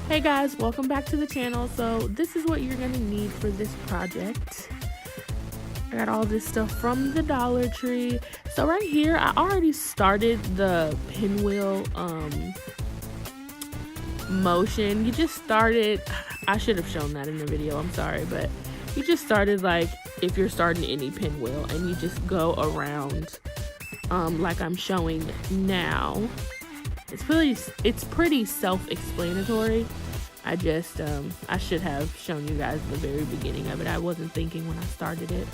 Hey guys, welcome back to the channel. So this is what you're gonna need for this project. I got all this stuff from the Dollar Tree. So right here, I already started the pinwheel motion. You just started, I should have shown that in the video, I'm sorry, but you just started like if you're starting any pinwheel, and you just go around like I'm showing now. It's pretty self-explanatory. I should have shown you guys the very beginning of it. I wasn't thinking when I started it.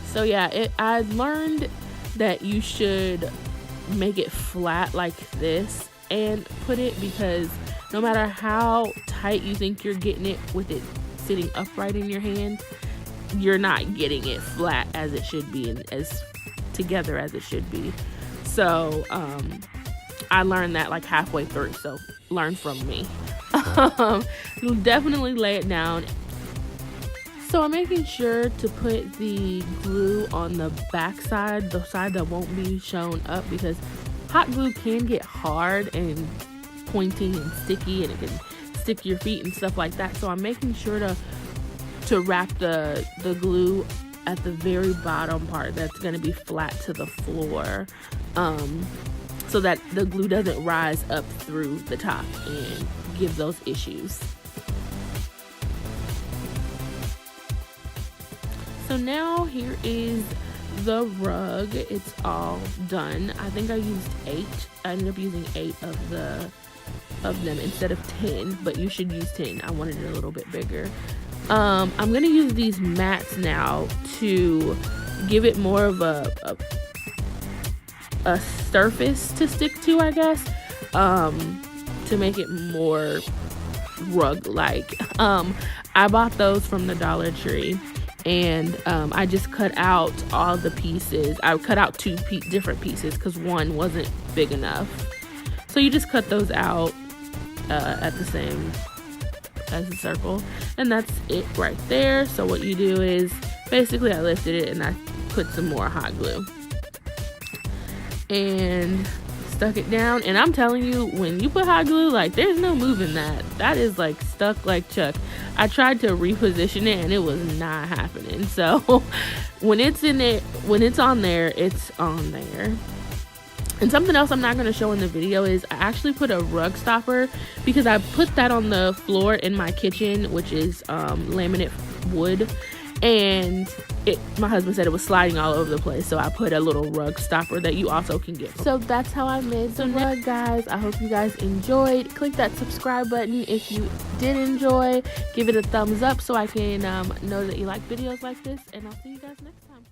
So yeah, I learned that you should make it flat like this and put it, because no matter how tight you think you're getting it with it sitting upright in your hand, you're not getting it flat as it should be and as together as it should be. So I learned that like halfway through, so learn from me. Definitely lay it down. So I'm making sure to put the glue on the back side, the side that won't be shown up, because hot glue can get hard and pointy and sticky, and it can stick your feet and stuff like that. So I'm making sure to wrap the glue at the very bottom part that's going to be flat to the floor, so that the glue doesn't rise up through the top and give those issues. So now here is the rug. It's all done. I think I used 8. I ended up using 8 of them instead of 10, but you should use 10. I wanted it a little bit bigger. I'm gonna use these mats now to give it more of a surface to stick to, I guess, to make it more rug-like. I bought those from the Dollar Tree, and I just cut out all the pieces. I cut out 2 different pieces because one wasn't big enough. So you just cut those out at the same as the circle, and that's it right there. So what you do is basically I lifted it and I put some more hot glue and stuck it down, and I'm telling you, when you put hot glue, like, there's no moving that is like stuck like Chuck. I tried to reposition it and it was not happening. So when it's in there, when it's on there, it's on there. And something else I'm not going to show in the video is I actually put a rug stopper, because I put that on the floor in my kitchen, which is laminate wood, and my husband said it was sliding all over the place, so I put a little rug stopper that you also can get. So that's how I made the rug, guys. I hope you guys enjoyed. Click that subscribe button if you did enjoy. Give it a thumbs up so I can know that you like videos like this, and I'll see you guys next time.